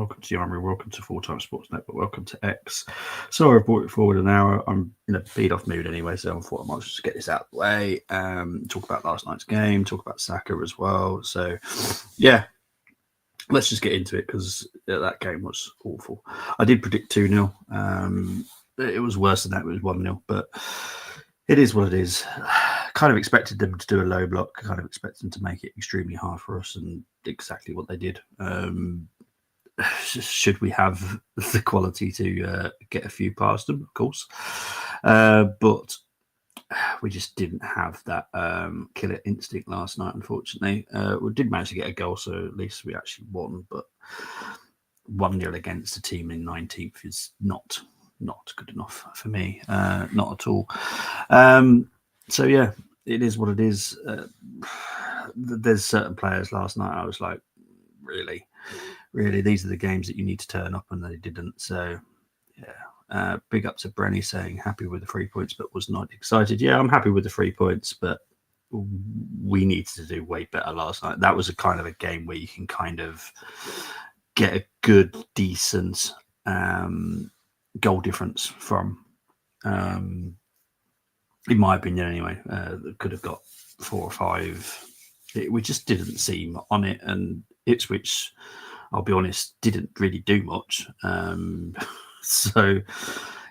welcome to the Armory, welcome to Full Time Sports Network, welcome to X. So I've brought it forward an hour. I'm in a beat off mood anyway, so I thought I might just get this out of the way. Talk about last night's game, talk about Saka as well. So, yeah, let's just get into it because that game was awful. I did predict 2-0. It was worse than that, it was 1-0, but it is what it is. Kind of expected them to do a low block, kind of expected them to make it extremely hard for us, and exactly what they did. Should we have the quality to get a few past them, of course, but we just didn't have that killer instinct last night, unfortunately. We did manage to get a goal, so at least we actually won, but 1-0 against a team in 19th is not good enough for me, not at all. So yeah, it is what it is. There's certain players last night I was like, really, these are the games that you need to turn up, and they didn't. So yeah, big up to Brenny saying happy with the 3 points but was not excited. Yeah, I'm happy with the 3 points, but we needed to do way better last night. That was a kind of a game where you can kind of get a good, decent goal difference from, in my opinion anyway. Could have got 4 or 5. We just didn't seem on it, and Ipswich, I'll be honest, didn't really do much. So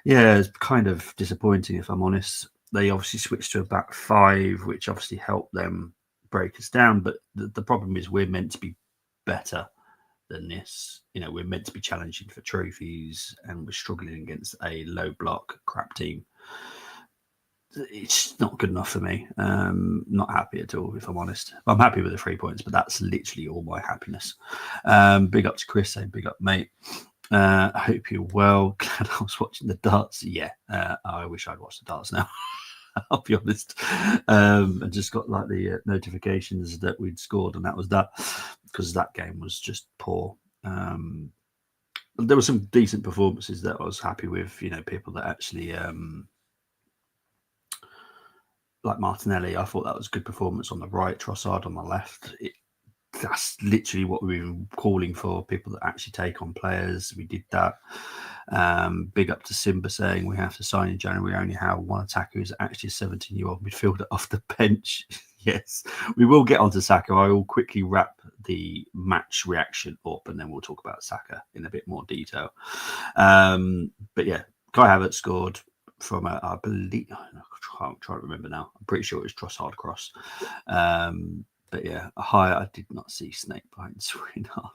yeah, it's kind of disappointing if I'm honest. They obviously switched to a back 5, which obviously helped them break us down, but the problem is we're meant to be better than this. You know, we're meant to be challenging for trophies, and we're struggling against a low block crap team. It's not good enough for me. Not happy at all, if I'm honest. I'm happy with the 3 points, but that's literally all my happiness. Big up to Chris saying, big up, mate. I hope you're well. Glad I was watching the darts. Yeah, I wish I'd watched the darts now. I'll be honest. I just got like the notifications that we'd scored, and that was that, because that game was just poor. There were some decent performances that I was happy with. You know, people that actually like Martinelli. I thought that was a good performance on the right, Trossard on the left. That's literally what we were calling for, people that actually take on players. We did that. Big up to Simba saying we have to sign in January. We only have one attacker who's actually a 17-year-old midfielder off the bench. Yes, we will get onto Saka. I will quickly wrap the match reaction up, and then we'll talk about Saka in a bit more detail. But yeah, Kai Havertz scored from I believe, I'm trying to remember now. I'm pretty sure it was Trossard cross. But yeah, I did not see snake bites. No,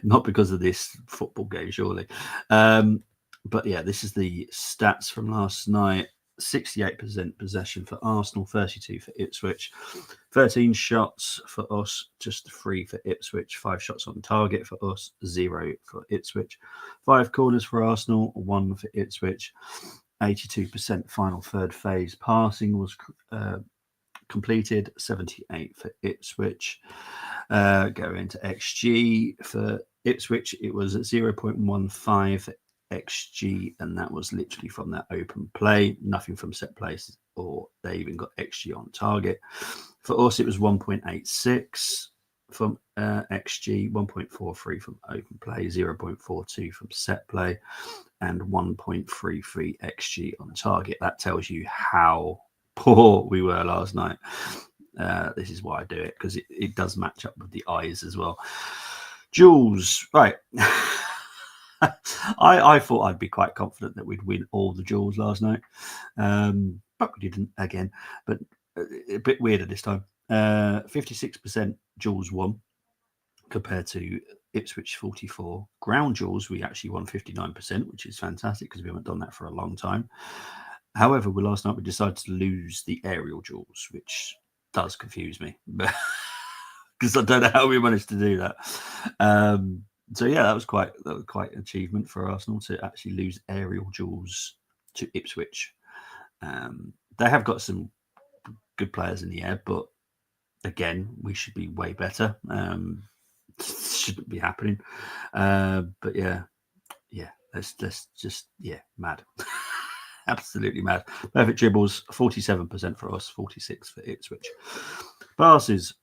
not because of this football game, surely. But yeah, this is the stats from last night. 68% possession for Arsenal, 32 for Ipswich, 13 shots for us, just 3 for Ipswich, 5 shots on target for us, 0 for Ipswich, 5 corners for Arsenal, 1 for Ipswich, 82% final third phase passing was completed, 78 for Ipswich. Going into XG for Ipswich, it was 0.15 for XG, and that was literally from that open play, nothing from set plays, or they even got XG on target. For us, it was 1.86 from XG, 1.43 from open play, 0.42 from set play, and 1.33 XG on target. That tells you how poor we were last night. This is why I do it, because it does match up with the eyes as well. Jules, right. I thought I'd be quite confident that we'd win all the duels last night, but we didn't again. But a bit weirder this time. 56% duels won compared to Ipswich 44. Ground duels, we actually won 59%, which is fantastic because we haven't done that for a long time. However, last night we decided to lose the aerial duels, which does confuse me because I don't know how we managed to do that. So yeah, that was quite an achievement for Arsenal to actually lose aerial duels to Ipswich. They have got some good players in the air, but again, we should be way better. Shouldn't be happening. But yeah, let's just mad. Absolutely mad. Perfect dribbles, 47% for us, 46 for Ipswich. Passes,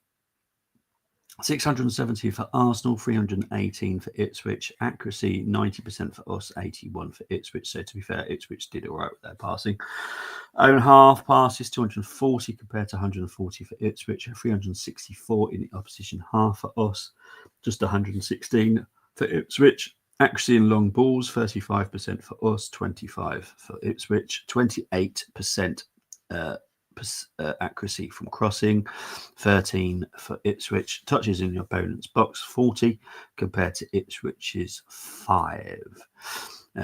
670 for Arsenal, 318 for Ipswich. Accuracy 90% for us, 81 for Ipswich. So to be fair, Ipswich did all right with their passing. Own half passes 240 compared to 140 for Ipswich. 364 in the opposition half for us, just 116 for Ipswich. Accuracy in long balls 35% for us, 25 for Ipswich. 28% accuracy from crossing, 13 for Ipswich. Touches in the opponent's box, 40 compared to Ipswich's 5.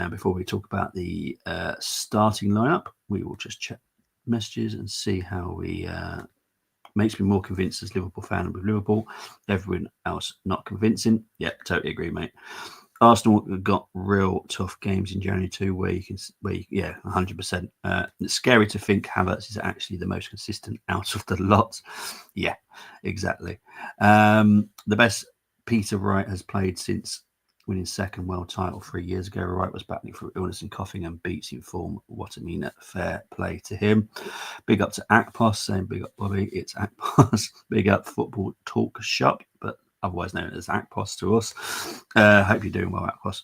Before we talk about the starting lineup, we will just check messages and see how we makes me more convinced as Liverpool fan with Liverpool. Everyone else not convincing. Yeah, totally agree, mate. Arsenal got real tough games in January too, where you can, 100%. It's scary to think Havertz is actually the most consistent out of the lot. Yeah, exactly. The best Peter Wright has played since winning second world title 3 years ago. Wright was battling through illness and coughing and beats in form. What a mean, fair play to him. Big up to Akpos, saying big up Bobby. It's Akpos. Big up Football Talk Shop, but otherwise known as Akpos to us. Hope you're doing well, Akpos.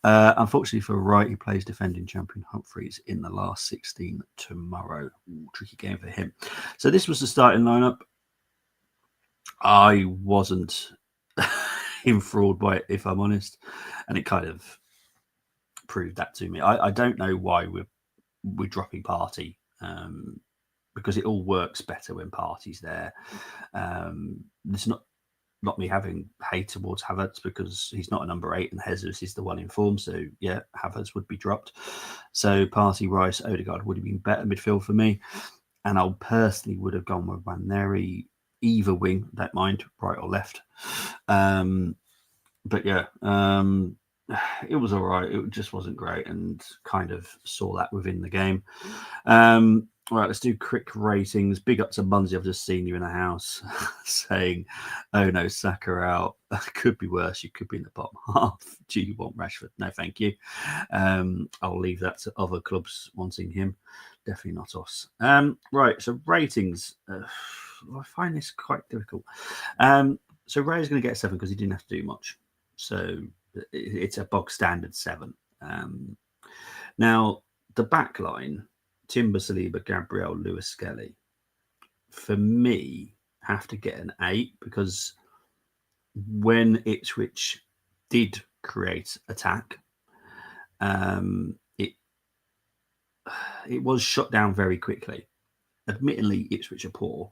Unfortunately for Wright, he plays defending champion Humphreys in the last 16 tomorrow. Ooh, tricky game for him. So this was the starting lineup. I wasn't enthralled by it, if I'm honest, and it kind of proved that to me. I don't know why we're dropping Party, because it all works better when Party's there. It's not me having hate towards Havertz because he's not a number 8 and Jesus is the one in form. So yeah, Havertz would be dropped. So Party, Rice, Odegaard would have been better midfield for me, and I personally would have gone with Ranieri, either wing, don't mind, right or left. But yeah, it was all right. It just wasn't great, and kind of saw that within the game. All right, let's do quick ratings. Big up to Munzie. I've just seen you in the house saying, "Oh no, Saka out. Could be worse. You could be in the bottom half. Do you want Rashford? No, thank you. I'll leave that to other clubs wanting him. Definitely not us." Right, so ratings. I find this quite difficult. So Ray's going to get a 7 because he didn't have to do much. So it's a bog standard 7. Now, the back line, Timber, Saliba, Gabriel, Lewis, Skelly, for me, have to get an 8 because when Ipswich did create attack, it was shut down very quickly. Admittedly, Ipswich are poor,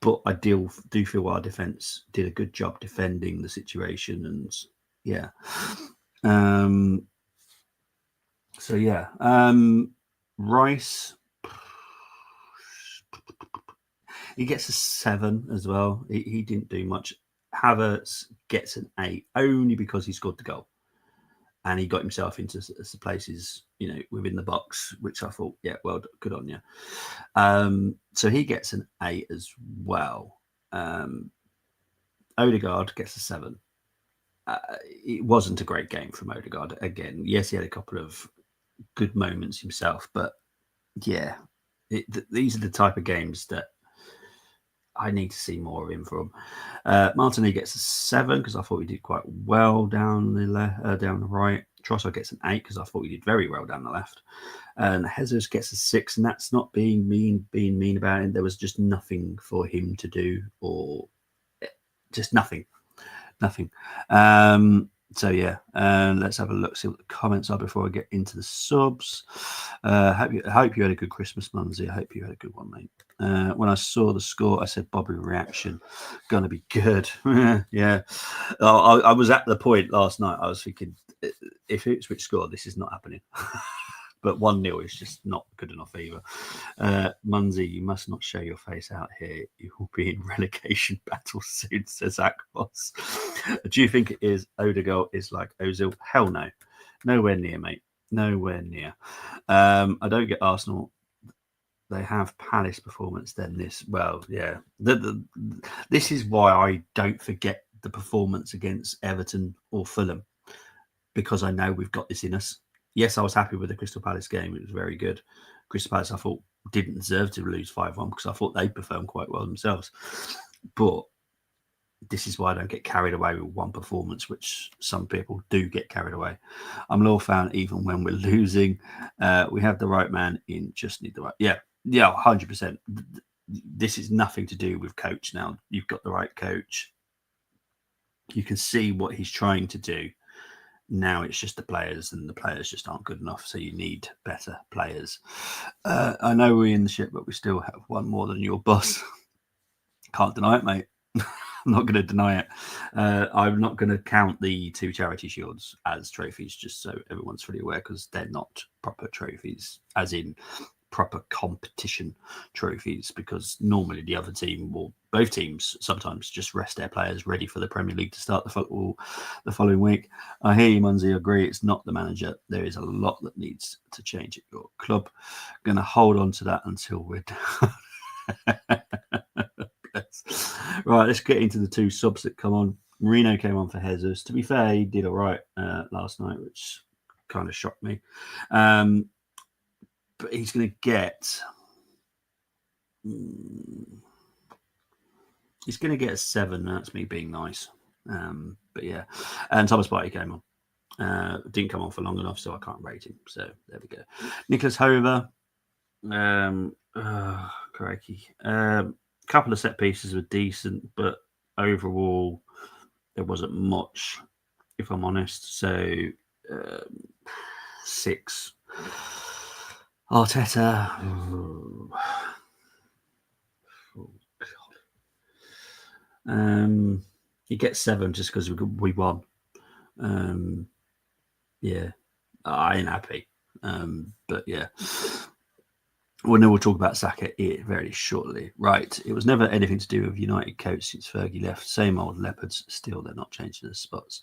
but I do feel our defence did a good job defending the situation, and yeah. So yeah, Rice, he gets a 7 as well. He didn't do much. Havertz gets an 8 only because he scored the goal, and he got himself into the places, within the box, which I thought, yeah, well, good on you. So he gets an 8 as well. Odegaard gets a 7. It wasn't a great game from Odegaard. Again, yes, he had a couple of good moments himself, but yeah, these are the type of games that I need to see more of him from. Martinelli gets a 7 because I thought he did quite well down the right. Trossard gets an 8 because I thought he did very well down the left. And Jesus gets a 6, and that's not being mean about it. There was just nothing for him to do, or just nothing. So yeah, let's have a look, see what the comments are before I get into the subs. I hope you had a good Christmas, Munzie. I hope you had a good one, mate. When I saw the score, I said Bobby reaction gonna be good. Yeah, I was at the point last night. I was thinking, if Ipswich score, this is not happening. But 1-0 is just not good enough either. Munzie, you must not show your face out here. You will be in relegation battle soon, says Akbos. Do you think it is Odegaard is like Ozil? Hell no. Nowhere near, mate. Nowhere near. I don't get Arsenal. They have Palace performance then this. Well, yeah. This is why I don't forget the performance against Everton or Fulham, because I know we've got this in us. Yes, I was happy with the Crystal Palace game. It was very good. Crystal Palace, I thought, didn't deserve to lose 5-1 because I thought they performed quite well themselves. But this is why I don't get carried away with one performance, which some people do get carried away. I'm a Law fan even when we're losing. We have the right man in, just need the right. Yeah, 100%. This is nothing to do with coach now. You've got the right coach. You can see what he's trying to do. Now it's just the players, and the players just aren't good enough. So you need better players. I know we're in the shit, but we still have one more than your boss. Can't deny it, mate. I'm not going to deny it. I'm not going to count the 2 charity shields as trophies, just so everyone's fully aware, because they're not proper trophies, as in proper competition trophies, because normally the other team, or both teams, sometimes just rest their players ready for the Premier League to start the football the following week. I hear you, Munzi. I agree. It's not the manager. There is a lot that needs to change at your club. I'm going to hold on to that until we're done. Right, let's get into the 2 subs that come on. Marino came on for Jesus. To be fair, he did all right last night, which kind of shocked me. But he's going to get... He's going to get a 7. That's me being nice. But yeah. And Thomas Partey came on. Didn't come on for long enough, so I can't rate him. So there we go. Nicholas Hover. Crikey. Couple of set pieces were decent, but overall there wasn't much, if I'm honest. So 6. Arteta. Oh, God. He gets 7 just because we won. Yeah, I ain't happy. But yeah. Well, no, we'll talk about Saka very shortly. Right. It was never anything to do with United coach since Fergie left. Same old Leopards. Still, they're not changing their spots.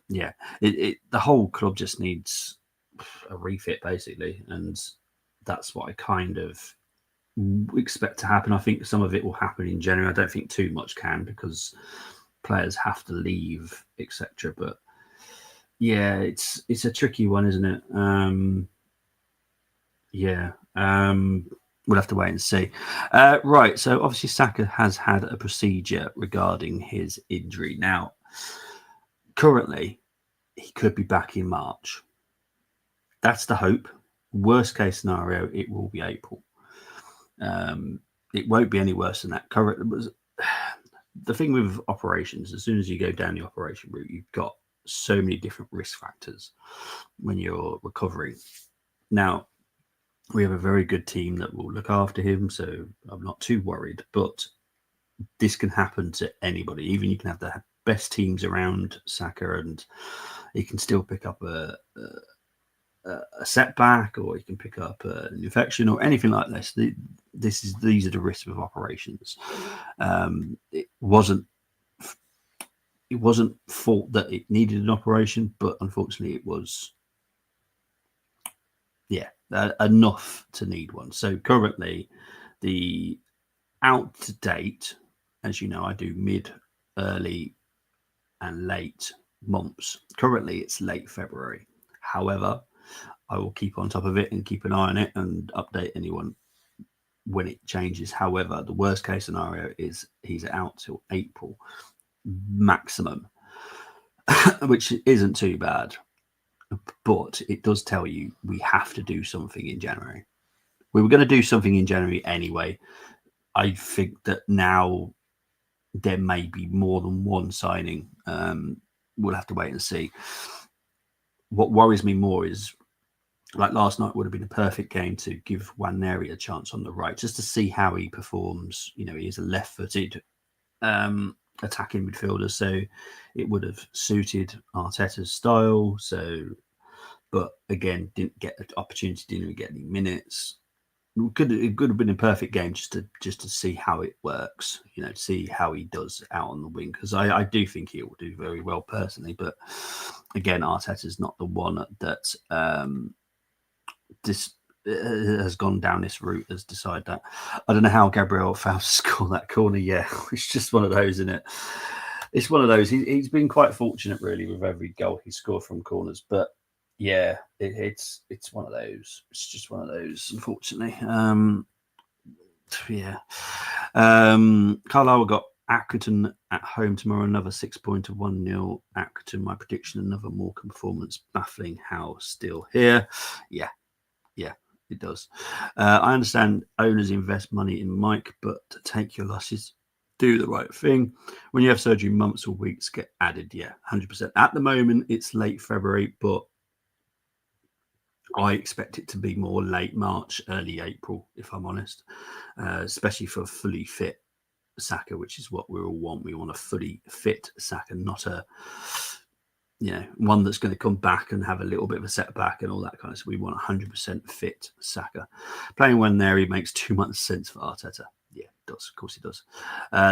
Yeah. The whole club just needs a refit, basically. And that's what I kind of expect to happen. I think some of it will happen in January. I don't think too much can, because players have to leave, etc. But yeah, it's a tricky one, isn't it? Yeah. We'll have to wait and see. Right. So obviously Saka has had a procedure regarding his injury. Now, currently, he could be back in March. That's the hope. Worst case scenario, it will be April. It won't be any worse than that. The thing with operations, as soon as you go down the operation route, you've got so many different risk factors when you're recovering. Now, we have a very good team that will look after him, so I'm not too worried. But this can happen to anybody. Even you can have the best teams around Saka, and he can still pick up a setback, or he can pick up an infection, or anything like this. These are the risks of operations. It wasn't thought that it needed an operation, but unfortunately, it was. Yeah, enough to need one. So currently, the out to date, as you know, I do mid, early, and late months. Currently, it's late February. However, I will keep on top of it and keep an eye on it and update anyone when it changes. However, the worst case scenario is he's out till April maximum, which isn't too bad. But it does tell you we have to do something in January. We were going to do something in January anyway. I think that now there may be more than one signing. We'll have to wait and see. What worries me more is, like last night would have been a perfect game to give Nwaneri a chance on the right, just to see how he performs. You know, he is a left-footed attacking midfielder, so it would have suited Arteta's style. So, but again, didn't get the opportunity, didn't even get any minutes. It could have been a perfect game just to see how it works, you know, to see how he does out on the wing, because I do think he will do very well personally. But again, Arteta's not the one that this has gone down this route, has decided that. I don't know how Gabriel failed to score that corner. Yeah, it's just one of those, isn't it? It's one of those. He's been quite fortunate, really, with every goal he scored from corners. But yeah, it's one of those. It's just one of those, unfortunately. Yeah. Carlisle got Accrington at home tomorrow, another 6-pointer, 1-0. Accrington, my prediction, another Morecambe performance. Baffling how still here. Yeah, it does. I understand owners invest money in Mike, but to take your losses, do the right thing. When you have surgery, months or weeks get added. Yeah, 100%. At the moment, it's late February, but I expect it to be more late March, early April, if I'm honest, especially for fully fit Saka, which is what we all want. We want a fully fit Saka, not a one that's going to come back and have a little bit of a setback and all that kind of stuff. We want 100% fit Saka. Playing when there, he makes too much sense for Arteta. Yeah, it does. Of course he does.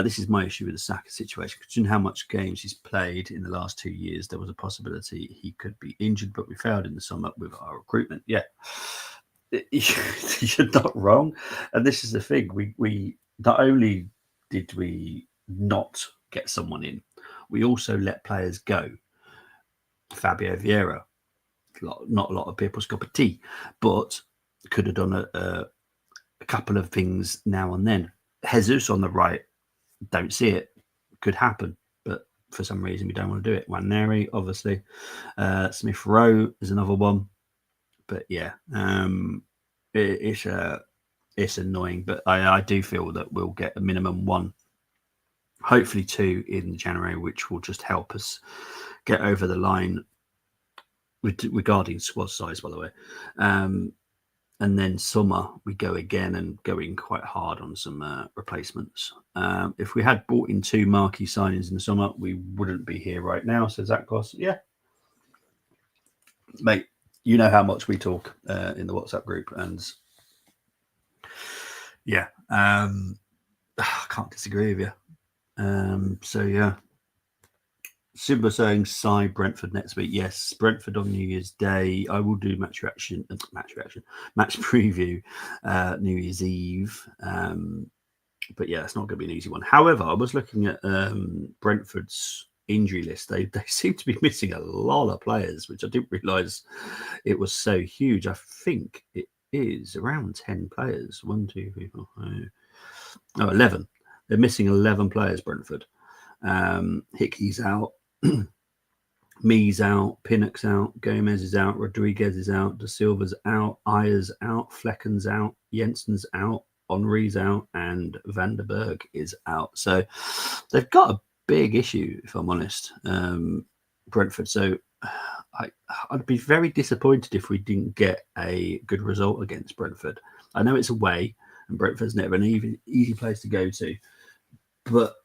This is my issue with the Saka situation. Considering how much games he's played in the last 2 years, there was a possibility he could be injured, but we failed in the sum up with our recruitment. Yeah, you're not wrong. And this is the thing. We not only did we not get someone in, we also let players go. Fabio Vieira, not a lot of people's cup of tea, but could have done a couple of things now and then. Jesus on the right, don't see it. Could happen, but for some reason we don't want to do it. Waneri, obviously. Smith Rowe is another one. But yeah, it's annoying. But I do feel that we'll get a minimum one, hopefully 2 in January, which will just help us get over the line regarding squad size, by the way. And then summer, we go again and going quite hard on some replacements. If we had bought in 2 marquee signings in the summer, we wouldn't be here right now. So Zach Goss, yeah. Mate, you know how much we talk in the WhatsApp group. And yeah, I can't disagree with you. So yeah. Simba saying, "Sigh Brentford next week." Yes, Brentford on New Year's Day. I will do match preview, New Year's Eve. But yeah, it's not going to be an easy one. However, I was looking at Brentford's injury list. They seem to be missing a lot of players, which I didn't realise it was so huge. I think it is around 10 players. 1, 2, 3, 4, 5. 11. They're missing 11 players, Brentford. Hickey's out. Mees out, Pinnock's out, Gomez is out, Rodriguez is out, Da Silva's out, Ayers out, Flecken's out, Jensen's out, Henry's out, and Van der Berg is out. So they've got a big issue, if I'm honest, Brentford. So I'd be very disappointed if we didn't get a good result against Brentford. I know it's away, and Brentford's never an easy place to go to, but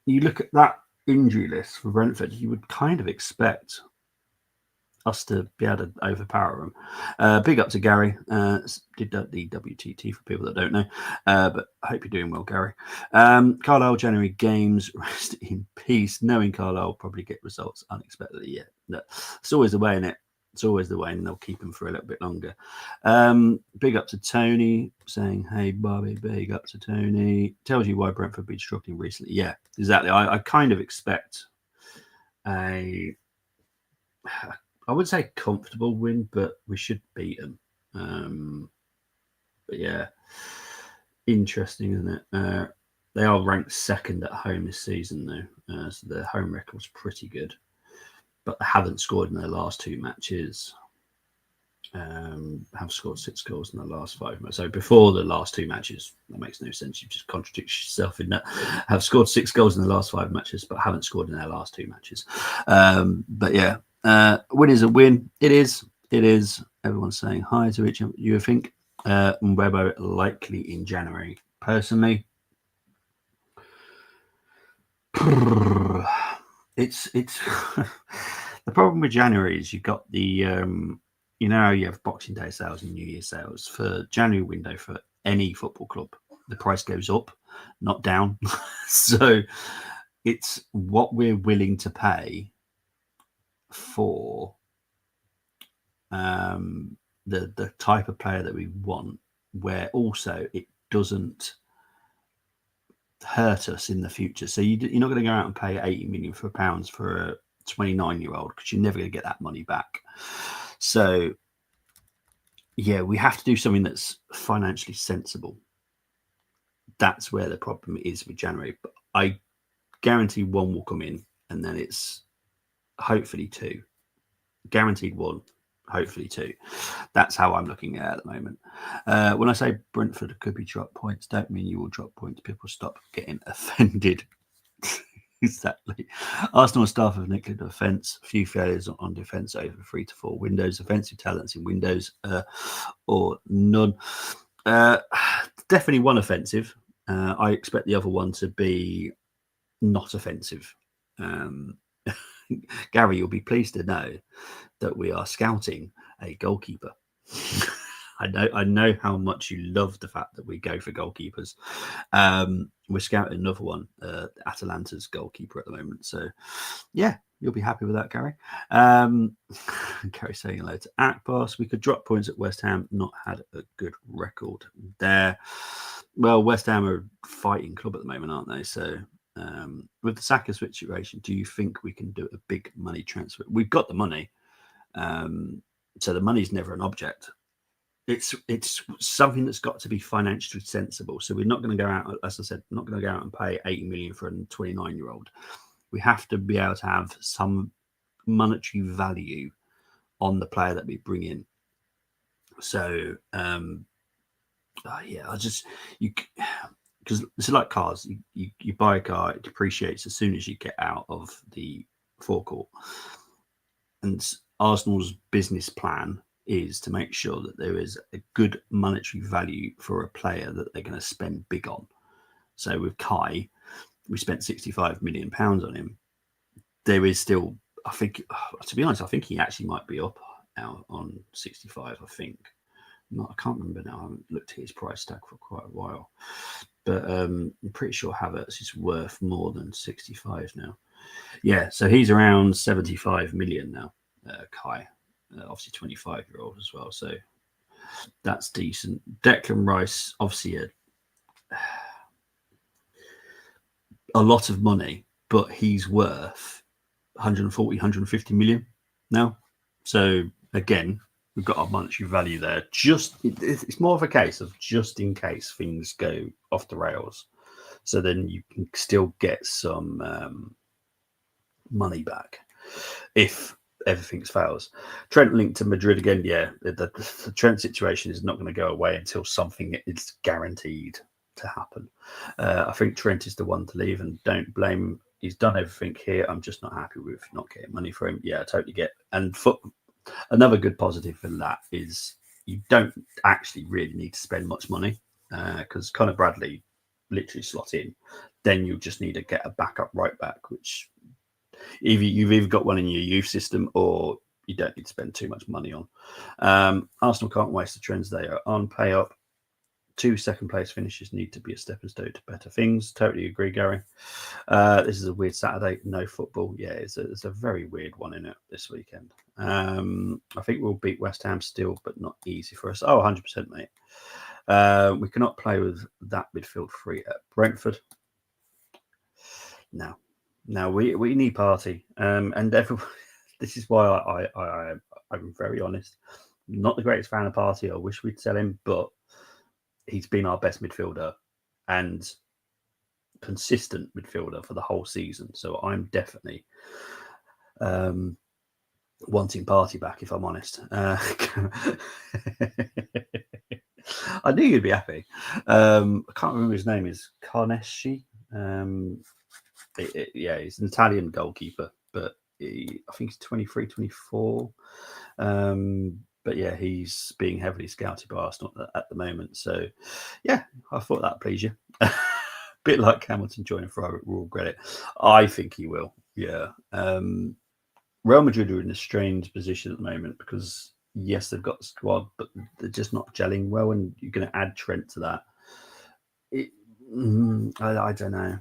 you look at that injury list for Brentford, you would kind of expect us to be able to overpower them. Big up to Gary. Did the WTT for people that don't know, but I hope you're doing well, Gary. Carlisle January games, rest in peace. Knowing Carlisle will probably get results unexpectedly. Yeah, no, it's always the way, isn't it? It's always the way, and they'll keep him for a little bit longer. Big up to Tony saying, "Hey, Bobby." Big up to Tony. Tells you why Brentford been struggling recently. Yeah, exactly. I kind of expect I would say comfortable win, but we should beat them. But yeah, interesting, isn't it? They are ranked second at home this season, though, so their home record's pretty good. But they haven't scored in their last 2 matches. Have scored 6 goals in the last 5 matches. So before the last 2 matches, that makes no sense. You just contradict yourself in that. Have scored 6 goals in the last 5 matches, but haven't scored in their last 2 matches. But yeah, win is a win. It is. Everyone's saying hi to each other. You think Mbebo likely in January? Personally, it's the problem with January is you've got the you have Boxing Day sales and New Year sales. For January window for any football club, the price goes up, not down. So it's what we're willing to pay for the type of player that we want, where also it doesn't hurt us in the future. So you're not going to go out and pay 80 million pounds for a 29-year-old, because you're never going to get that money back. So yeah, we have to do something that's financially sensible. That's where the problem is with January. But I guaranteed one will come in, and then it's hopefully two. Guaranteed one, hopefully two. That's how I'm looking at the moment. When I say Brentford could be drop points, don't mean you will drop points. People stop getting offended. Exactly. Arsenal staff have neglected offence. A few failures on defence over 3 to 4 windows. Offensive talents in windows or none. Definitely one offensive. I expect the other one to be not offensive. Gary, you'll be pleased to know that we are scouting a goalkeeper. I know how much you love the fact that we go for goalkeepers. We're scouting another one, Atalanta's goalkeeper at the moment. So, yeah, you'll be happy with that, Gary. Gary saying hello to Akbos. We could drop points at West Ham. Not had a good record there. Well, West Ham are a fighting club at the moment, aren't they? So, with the Saka situation, do you think we can do a big money transfer? We've got the money. So the money's never an object. It's something that's got to be financially sensible. So we're not going to go out, as I said, not going to go out and pay 80 million for a 29-year-old. We have to be able to have some monetary value on the player that we bring in. So because it's like cars. You buy a car, it depreciates as soon as you get out of the forecourt. And Arsenal's business plan is to make sure that there is a good monetary value for a player that they're going to spend big on. So with Kai, we spent £65 million on him. There is still, I think, to be honest, I think he actually might be up now on 65, I think. I can't remember now. I haven't looked at his price tag for quite a while. But I'm pretty sure Havertz is worth more than 65 now. Yeah, so he's around 75 million now, Kai. Obviously 25-year-old as well, so that's decent. Declan Rice, obviously a lot of money, but he's worth 140, 150 million now. So again, we've got our monetary value there. It's more of a case of just in case things go off the rails. So then you can still get some money back if everything fails. Trent linked to Madrid again. Yeah, the Trent situation is not going to go away until something is guaranteed to happen. I think Trent is the one to leave, and don't blame him. He's done everything here. I'm just not happy with not getting money for him. Yeah, I totally get. And another good positive for that is you don't actually really need to spend much money because Conor Bradley literally slot in. Then you just need to get a backup right back, which you've either got one in your youth system or you don't need to spend too much money on. Arsenal can't waste the trends they are on. Pay up. 2 second-place finishes need to be a stepping stone to better things. Totally agree, Gary. This is a weird Saturday. No football. Yeah, it's a very weird one in it this weekend. I think we'll beat West Ham still, but not easy for us. Oh, 100%, mate. We cannot play with that midfield three at Brentford. No, we need Party, and everyone. This is why I'm very honest. Not the greatest fan of Party. I wish we'd sell him, but he's been our best midfielder and consistent midfielder for the whole season. So I'm definitely wanting Party back, if I'm honest. I knew you'd be happy. I can't remember his name. Is Carnesci. Yeah, he's an Italian goalkeeper, but I think he's 23, 24. But yeah, he's being heavily scouted by Arsenal at the moment. So yeah, I thought that'd please you. Bit like Hamilton joining Ferrari, we'll regret it. I think he will. Yeah. Real Madrid are in a strange position at the moment because yes, they've got a squad, but they're just not gelling well, and you're going to add Trent to that. I don't know.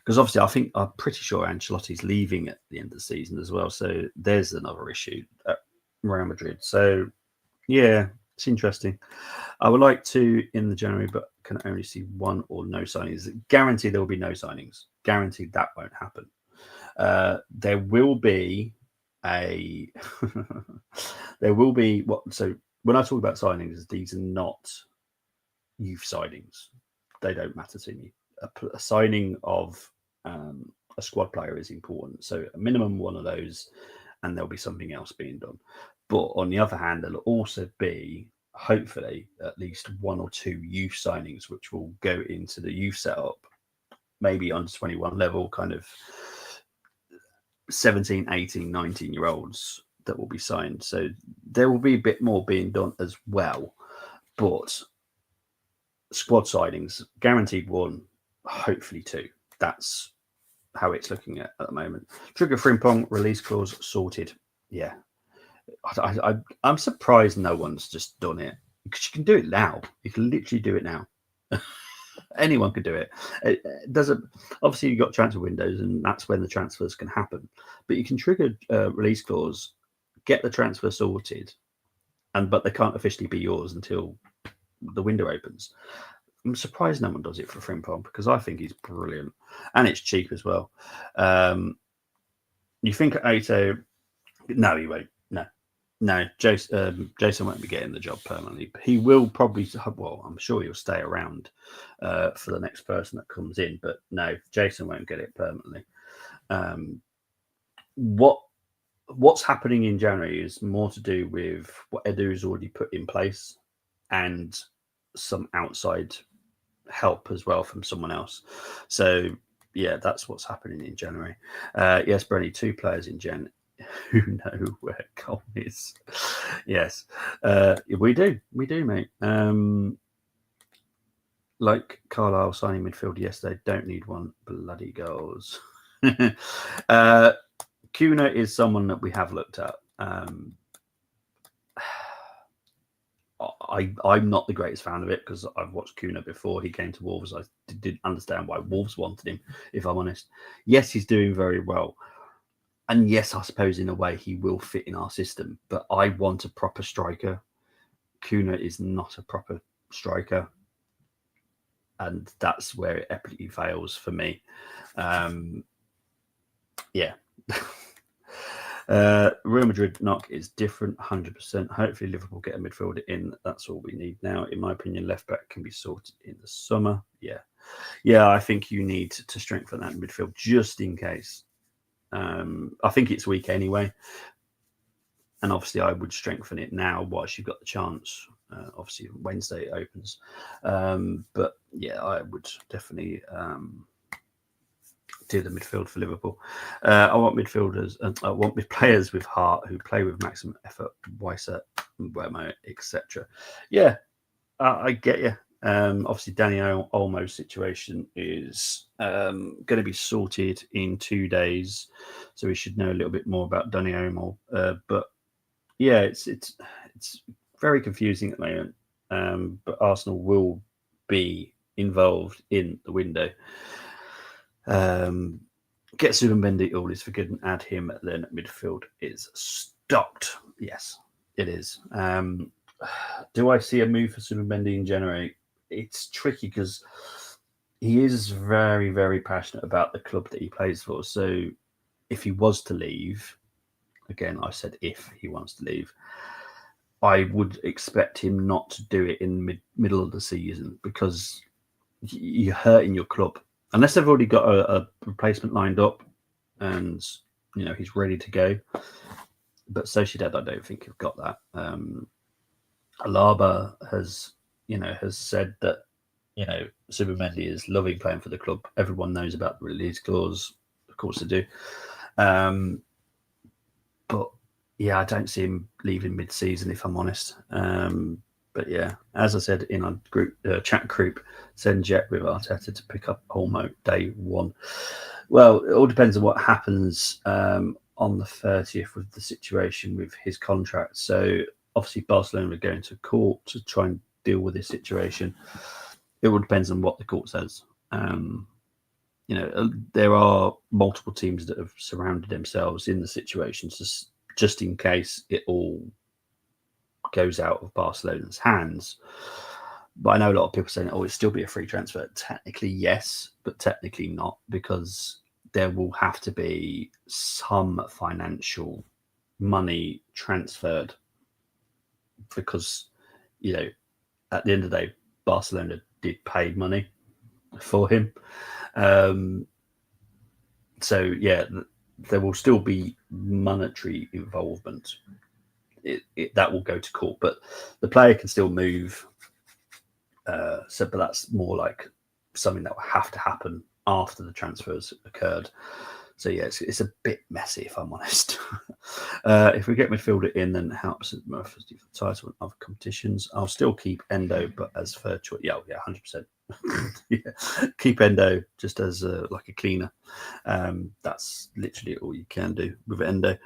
Because obviously, I'm pretty sure Ancelotti's leaving at the end of the season as well. So there's another issue at Real Madrid. So yeah, it's interesting. I would like to in the January, but can only see one or no signings. Guaranteed there will be no signings. Guaranteed that won't happen. There will be there will be what? So when I talk about signings, these are not youth signings. They don't matter to me. a signing of a squad player is important. So a minimum one of those, and there'll be something else being done. But on the other hand, there'll also be hopefully at least one or two youth signings, which will go into the youth setup, maybe under 21 level, kind of 17, 18, 19-year-olds that will be signed. So there will be a bit more being done as well. But squad signings, guaranteed one, hopefully two. That's how it's looking at the moment. Trigger Frimpong release clause sorted. Yeah. I'm surprised no one's just done it, because you can do it now. You can literally do it now. Anyone could do it. It doesn't. Obviously, you've got transfer windows, and that's when the transfers can happen. But you can trigger release clause, get the transfer sorted, but they can't officially be yours until the window opens. I'm surprised no one does it for Frimpong, because I think he's brilliant, and it's cheap as well. You think Ato? No, he won't. No, Jason won't be getting the job permanently. He will probably, well, I'm sure he'll stay around for the next person that comes in. But no, Jason won't get it permanently. What's happening in January is more to do with what Edu has already put in place, and some outside help as well from someone else. So yeah, that's what's happening in January. Yes, Brenny, 2 players in Jan who know where Cole is. Yes, we do, mate. Like Carlisle signing midfield yesterday, don't need one. Bloody goals. Kuna is someone that we have looked at. I'm not the greatest fan of it, because I've watched Kuna before he came to Wolves. I didn't understand why Wolves wanted him, if I'm honest. Yes, he's doing very well. And yes, I suppose in a way he will fit in our system, but I want a proper striker. Kuna is not a proper striker, and that's where it epically fails for me. Yeah. Real Madrid knock is different, 100%. Hopefully Liverpool get a midfielder in. That's all we need now. In my opinion, left back can be sorted in the summer. Yeah, I think you need to strengthen that midfield just in case. I think it's weak anyway, and obviously I would strengthen it now whilst you've got the chance. Obviously Wednesday it opens, but yeah, I would definitely do the midfield for Liverpool. I want midfielders, I want players with heart who play with maximum effort. Weiser, Wemo, etc. Yeah, I get you. Obviously, Danny Olmo's situation is going to be sorted in 2 days, so we should know a little bit more about Danny Olmo. But yeah, it's very confusing at the moment. But Arsenal will be involved in the window. Get Zubimendi, all is forgiven. Add him, then midfield is stocked. Yes, it is. Do I see a move for Zubimendi in January? It's tricky, because he is very, very passionate about the club that he plays for. So if he was to leave, again, I said if he wants to leave, I would expect him not to do it in middle of the season, because you're hurting your club. Unless they've already got a replacement lined up and, he's ready to go. But Sociedad, I don't think have got that. Alaba has said that, Zubimendi is loving playing for the club. Everyone knows about the release clause. Of course they do. But yeah, I don't see him leaving mid-season, if I'm honest. But yeah, as I said in our group chat group, send Jet with Arteta to pick up Olmo day 1. Well, it all depends on what happens on the 30th with the situation with his contract. So obviously Barcelona are going to court to try and deal with this situation. It all depends on what the court says. There are multiple teams that have surrounded themselves in the situation just in case it all goes out of Barcelona's hands. But I know a lot of people saying, it'd still be a free transfer. Technically, yes, but technically not, because there will have to be some financial money transferred, because, at the end of the day, Barcelona did pay money. for him. So yeah, there will still be monetary involvement. That will go to court, but the player can still move. But that's more like something that will have to happen after the transfers occurred. So yeah, it's a bit messy, if I'm honest. If we get midfielder in, then it helps the title and other competitions. I'll still keep Endo, but as third choice. Yeah, 100%. Yeah, keep Endo just as like a cleaner. That's literally all you can do with Endo.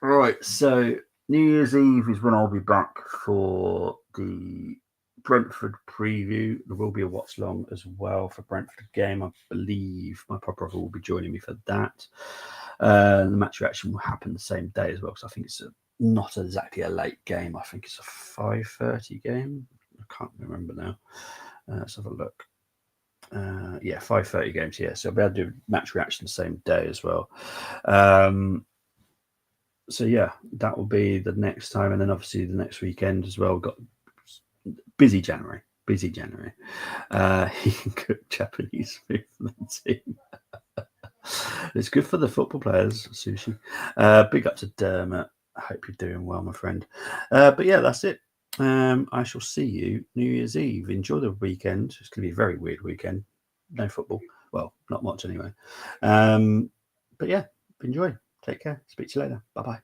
Right, so New Year's Eve is when I'll be back for the Brentford preview. There will be a watch long as well for Brentford game. I believe my pop brother will be joining me for that. The match reaction will happen the same day as well, because I think it's not exactly a late game. I think it's a 5:30 game. I can't remember now. Let's have a look. 5:30 games. Yeah, so I'll be able to do match reaction the same day as well. So yeah, that will be the next time, and then obviously the next weekend as well. We've got busy January. He can cook Japanese food for the team. It's good for the football players, sushi. Big up to Dermot. I hope you're doing well, my friend. But yeah, that's it. I shall see you New Year's Eve. Enjoy the weekend. It's going to be a very weird weekend. No football. Well, not much anyway. But yeah, enjoy. Take care. Speak to you later. Bye-bye.